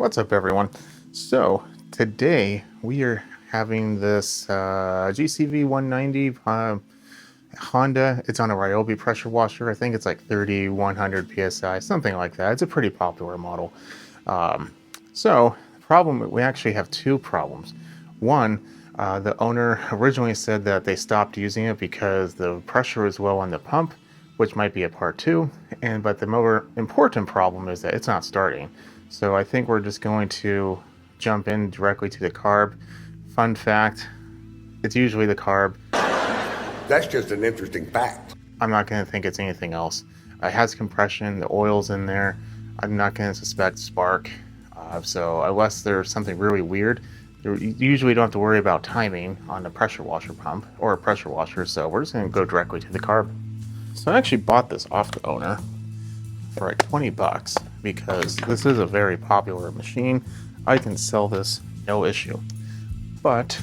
What's up, everyone? So today we are having this GCV190 Honda. It's on a Ryobi pressure washer. I think it's like 3100 psi, something like that. It's a pretty popular model. So the problem, we actually have two problems. One, the owner originally said that they stopped using it because the pressure was low on the pump, which might be a part two. But the more important problem is that it's not starting. So I think we're just going to jump in directly to the carb. Fun fact, it's usually the carb. That's just an interesting fact. I'm not going to think it's anything else. It has compression, the oil's in there. I'm not going to suspect spark. So unless there's something really weird, you usually don't have to worry about timing on the pressure washer pump or a pressure washer. So we're just going to go directly to the carb. So I actually bought this off the owner for like 20 bucks because this is a very popular machine. I can sell this no issue. But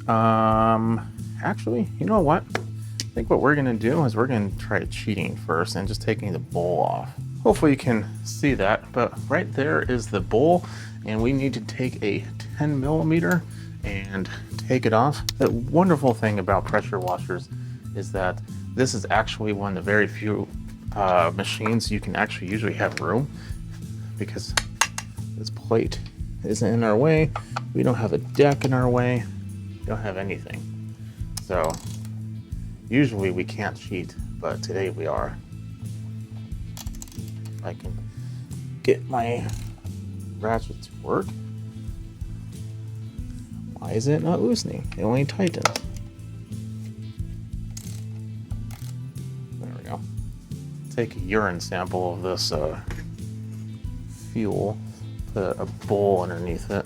actually, you know what? I think what we're gonna do is we're gonna try cheating first and just taking the bowl off. Hopefully you can see that, but right there is the bowl, and we need to take a 10 millimeter and take it off. The wonderful thing about pressure washers is that this is actually one of the very few machines you can actually usually have room, because this plate isn't in our way. We don't have a deck in our way. We don't have anything. So usually we can't cheat, but today we are. I can get my ratchet to work. Why is it not loosening? It only tightens. There we go. Take a urine sample of this fuel, put a bowl underneath it,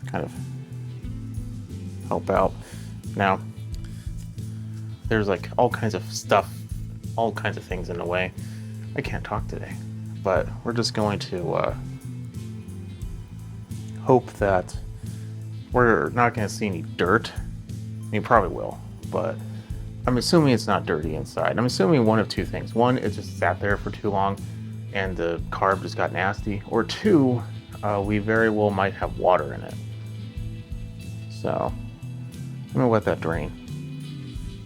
kind of help out. Now, there's like all kinds of stuff, all kinds of things in the way. I can't talk today, but we're just going to hope that we're not going to see any dirt. I mean, probably will, but I'm assuming it's not dirty inside. I'm assuming one of two things. One, it just sat there for too long and the carb just got nasty. Or two, we very well might have water in it. So I'm gonna let that drain.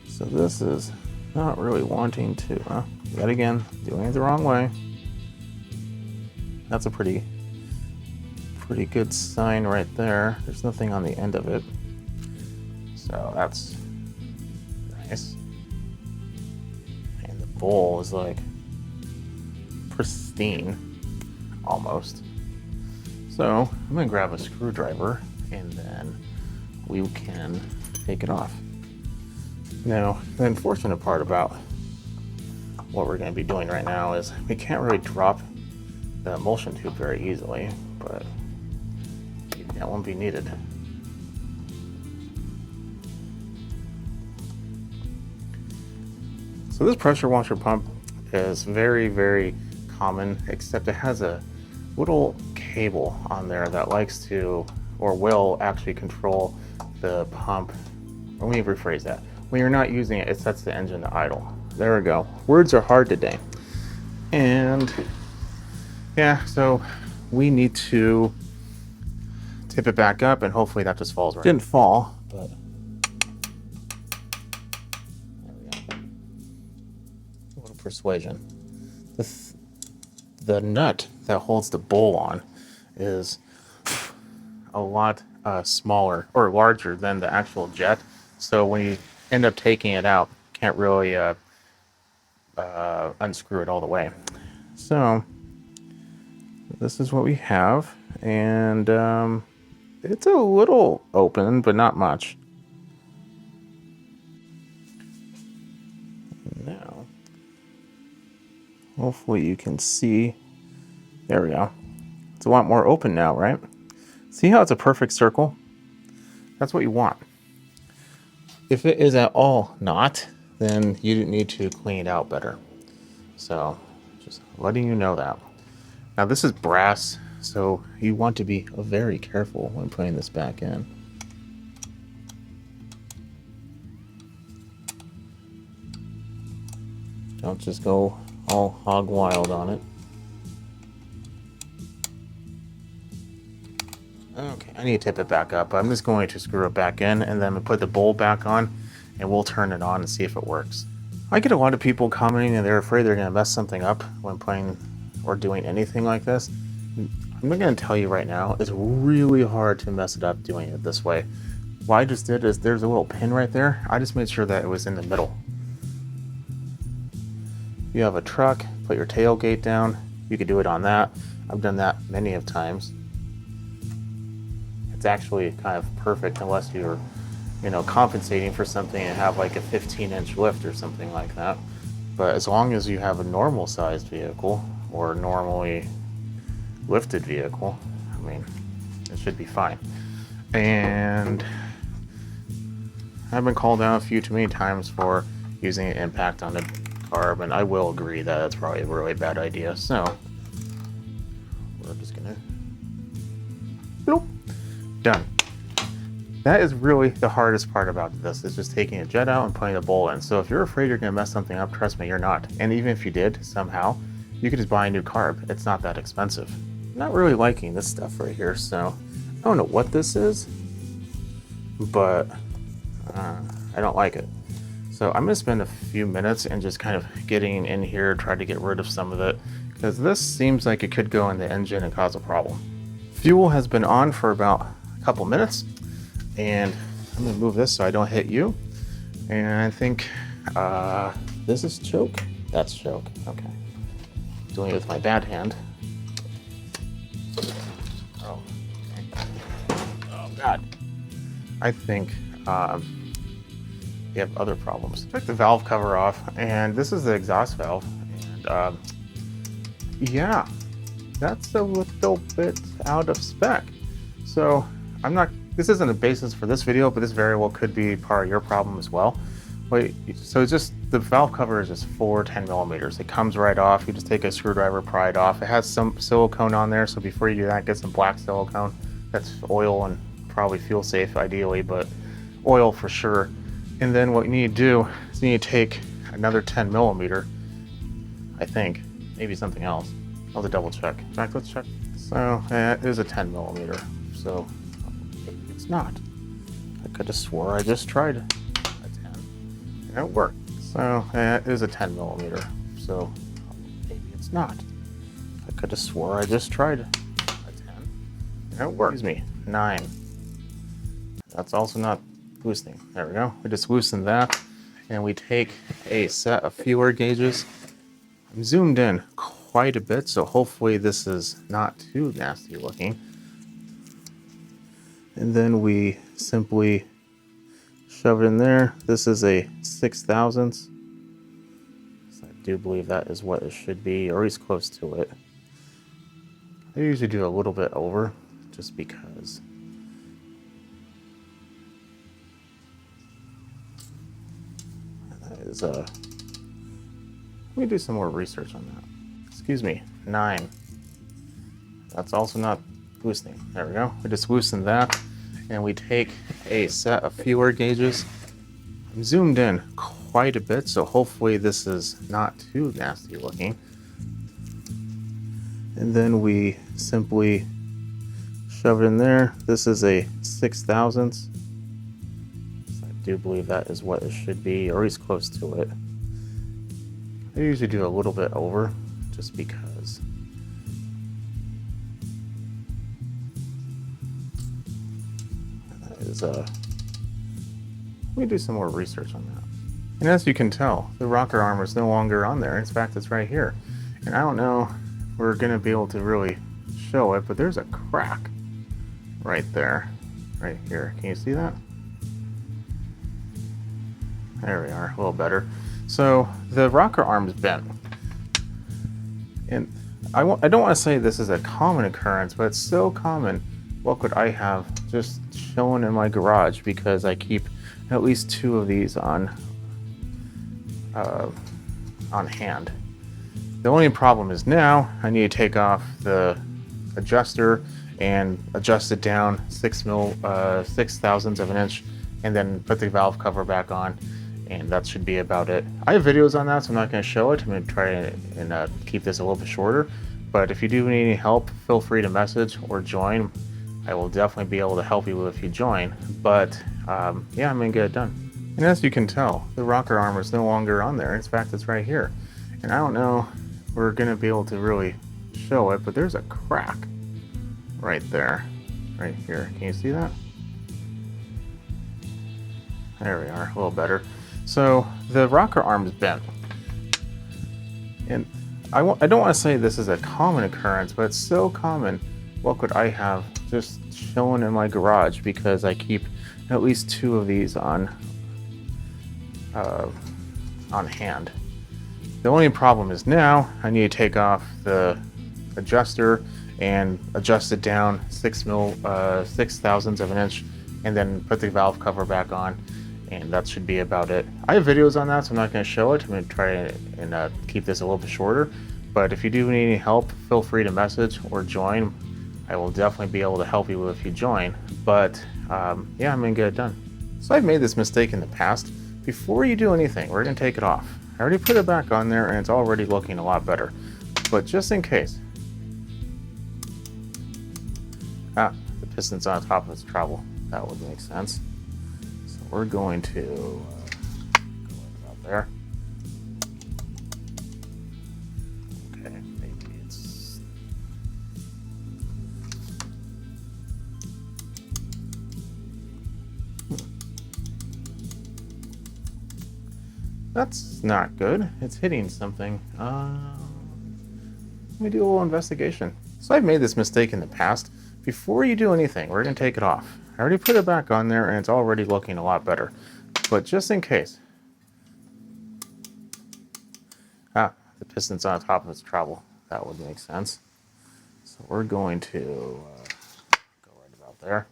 So this is not really wanting to, yet again, doing it the wrong way. That's a pretty good sign right there. There's nothing on the end of it. So that's nice. And the bowl is like pristine, almost. So I'm gonna grab a screwdriver and then we can take it off. Now, the unfortunate part about what we're gonna be doing right now is we can't really drop the emulsion tube very easily, but that won't be needed. So this pressure washer pump is very, very common, except it has a little cable on there that likes to, or will actually control the pump. Let me rephrase that. When you're not using it, it sets the engine to idle. There we go. Words are hard today. And yeah, so we need to tip it back up and hopefully that just falls right. Didn't fall, but there we go. A little persuasion. The nut that holds the bowl on is a lot smaller or larger than the actual jet. So when you end up taking it out, can't really unscrew it all the way. So this is what we have, and it's a little open, but not much. Now, hopefully you can see. There we go. It's a lot more open now, right? See how it's a perfect circle? That's what you want. If it is at all not, then you need to clean it out better. So, just letting you know that. Now this is brass, so you want to be very careful when putting this back in. Don't just go all hog wild on it. Okay, I need to tip it back up. I'm just going to screw it back in and then put the bowl back on, and we'll turn it on and see if it works. I get a lot of people commenting and they're afraid they're going to mess something up when playing or doing anything like this. I'm going to tell you right now, it's really hard to mess it up doing it this way. What I just did is there's a little pin right there. I just made sure that it was in the middle. If you have a truck, put your tailgate down. You could do it on that. I've done that many of times. It's actually kind of perfect unless you're, compensating for something and have like a 15-inch lift or something like that. But as long as you have a normal sized vehicle or normally lifted vehicle, I mean, it should be fine. And I've been called out a few too many times for using an impact on the carb, and I will agree that it's probably a really bad idea. So we're just gonna bloop. Done. That is really the hardest part about this, is just taking a jet out and putting a bowl in. So if you're afraid you're gonna mess something up, trust me, you're not. And even if you did somehow, you could just buy a new carb. It's not that expensive. I'm not really liking this stuff right here, so I don't know what this is, but I don't like it. So I'm gonna spend a few minutes and just kind of getting in here, try to get rid of some of it, because this seems like it could go in the engine and cause a problem. Fuel has been on for about a couple minutes, and I'm gonna move this so I don't hit you. And I think this is choke. That's choke. Okay. Doing it with my bad hand. Oh, okay. Oh God. I think we have other problems. Took the valve cover off, and this is the exhaust valve. And yeah, that's a little bit out of spec. So this isn't a basis for this video, but this very well could be part of your problem as well. Wait, so it's just, the valve cover is just 10 millimeters. It comes right off. You just take a screwdriver, pry it off. It has some silicone on there, so before you do that, get some black silicone. That's oil and probably fuel safe ideally, but oil for sure. And then what you need to do is you need to take another 10 millimeter, I think, maybe something else. I'll have to double check. In fact, let's check. So it is a 10 millimeter. So it's not. I could have swore I just tried a 10. And it worked. So it is a 10 millimeter. So maybe it's not. I could have swore I just tried a 10. And it worked. Excuse me, 9. That's also not loosening. There we go. We just loosen that, and we take a set of feeler gauges. I'm zoomed in quite a bit, so hopefully this is not too nasty looking. And then we simply shove it in there. This is a 6/1000. So I do believe that is what it should be, or at least close to it. I usually do a little bit over, just because. Let me do some more research on that. Excuse me, 9. That's also not loosening. There we go. We just loosen that, and we take a set of feeler gauges. I'm zoomed in quite a bit, so hopefully this is not too nasty looking. And then we simply shove it in there. This is a 6/1000. I do believe that is what it should be, or at least close to it. I usually do a little bit over, just because. That is let me do some more research on that. And as you can tell, the rocker arm is no longer on there. In fact, it's right here. And I don't know if we're gonna be able to really show it, but there's a crack right there, right here. Can you see that? There we are, a little better. So the rocker arm is bent. And I don't want to say this is a common occurrence, but it's so common. What could I have just shown in my garage, because I keep at least 2 of these on hand. The only problem is now I need to take off the adjuster and adjust it down 6/1000 of an inch, and then put the valve cover back on. And that should be about it. I have videos on that, so I'm not going to show it. I'm going to try and keep this a little bit shorter. But if you do need any help, feel free to message or join. I will definitely be able to help you if you join. But yeah, I'm gonna get it done. And as you can tell, the rocker arm is no longer on there. In fact, it's right here. And I don't know if we're gonna be able to really show it, but there's a crack right there, right here. Can you see that? There we are, a little better. So the rocker arm is bent. And I don't want to say this is a common occurrence, but it's so common. What could I have just chilling in my garage because I keep at least 2 of these on hand. The only problem is now I need to take off the adjuster and adjust it down 6 thousandths of an inch, and then put the valve cover back on, and that should be about it. I have videos on that, so I'm not going to show it. I'm going to try and keep this a little bit shorter. But if you do need any help, feel free to message or join. I will definitely be able to help you if you join. But yeah, I'm going to get it done. So I've made this mistake in the past. Before you do anything, we're going to take it off. I already put it back on there, and it's already looking a lot better. But just in case. The piston's on top of its travel. That would make sense. So we're going to go right about there. Okay, maybe it's... That's not good. It's hitting something. Let me do a little investigation. So I've made this mistake in the past. Before you do anything, we're going to take it off. I already put it back on there, and it's already looking a lot better. But just in case. The piston's on top of its travel. That would make sense. So we're going to go right about there.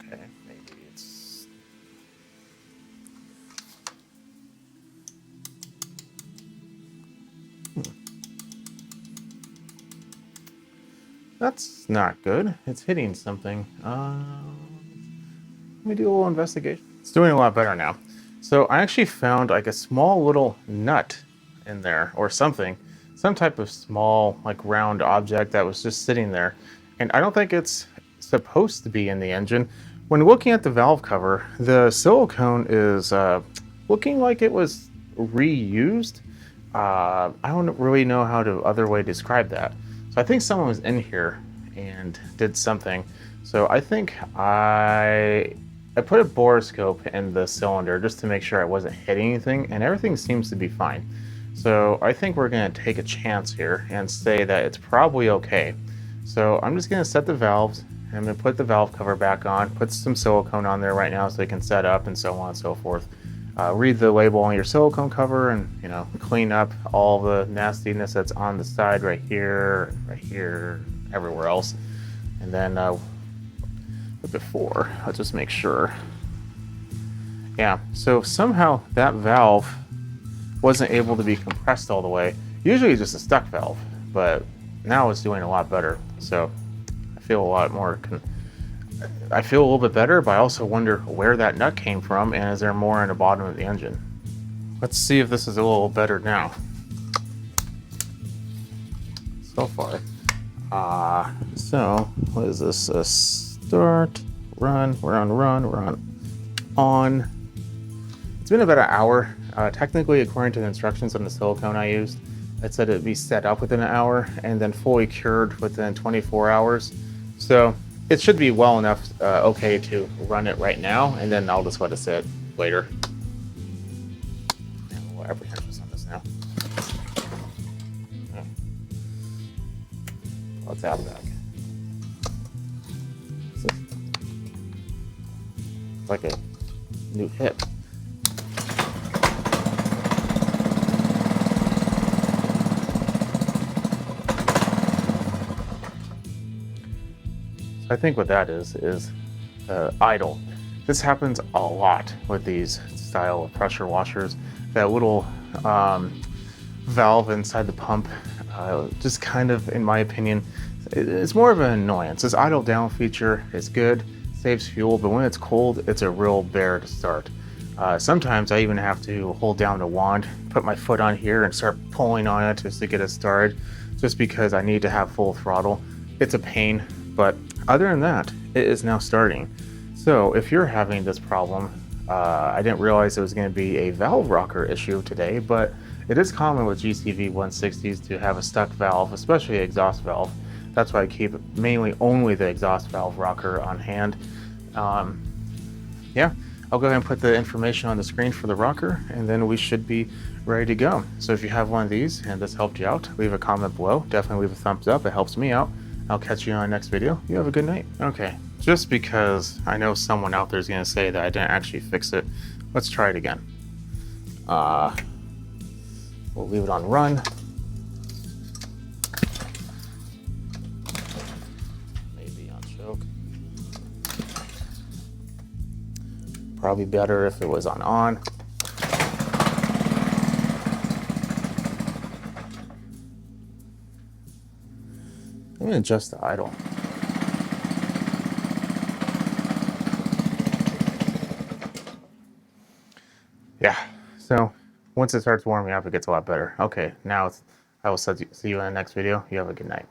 Okay, maybe it's... That's not good. It's hitting something. Let me do a little investigation. It's doing a lot better now. So I actually found like a small little nut in there or something. Some type of small like round object that was just sitting there. And I don't think it's supposed to be in the engine. When looking at the valve cover, the silicone is looking like it was reused. I don't really know how to other way describe that. So I think someone was in here and did something. So I think I put a borescope in the cylinder just to make sure I wasn't hitting anything, and everything seems to be fine. So I think we're gonna take a chance here and say that it's probably okay. So I'm just gonna set the valves. I'm gonna put the valve cover back on, put some silicone on there right now so they can set up and so on and so forth. Read the label on your silicone cover and, you know, clean up all the nastiness that's on the side right here, everywhere else. And then but before, I'll just make sure. Yeah, so somehow that valve wasn't able to be compressed all the way. Usually it's just a stuck valve, but now it's doing a lot better. So I feel a lot more I feel a little bit better, but I also wonder where that nut came from, and is there more in the bottom of the engine? Let's see if this is a little better now. So far. So, what is this? Start, run, we're on. It's been about an hour. Technically, according to the instructions on the silicone I used, it said it'd be set up within an hour and then fully cured within 24 hours. So, it should be well enough okay to run it right now, and then I'll just let it sit later. And a little apprehension on this now. Let's have that. It's like a new hip. I think what that is idle. This happens a lot with these style of pressure washers. That little valve inside the pump, just kind of, in my opinion, it's more of an annoyance. This idle down feature is good, saves fuel, but when it's cold, it's a real bear to start. Sometimes I even have to hold down the wand, put my foot on here and start pulling on it just to get it started, just because I need to have full throttle. It's a pain, but other than that, it is now starting. So if you're having this problem, I didn't realize it was going to be a valve rocker issue today, but it is common with GCV 160s to have a stuck valve, especially an exhaust valve. That's why I keep mainly only the exhaust valve rocker on hand. Yeah, I'll go ahead and put the information on the screen for the rocker, and then we should be ready to go. So if you have one of these and this helped you out, leave a comment below. Definitely leave a thumbs up. It helps me out. I'll catch you on the next video. You have a good night. Okay, just because I know someone out there is going to say that I didn't actually fix it, let's try it again. We'll leave it on run. Maybe on choke. Probably better if it was on on. I'm going to adjust the idle. Yeah, so once it starts warming up, it gets a lot better. Okay, now I will see you in the next video. You have a good night.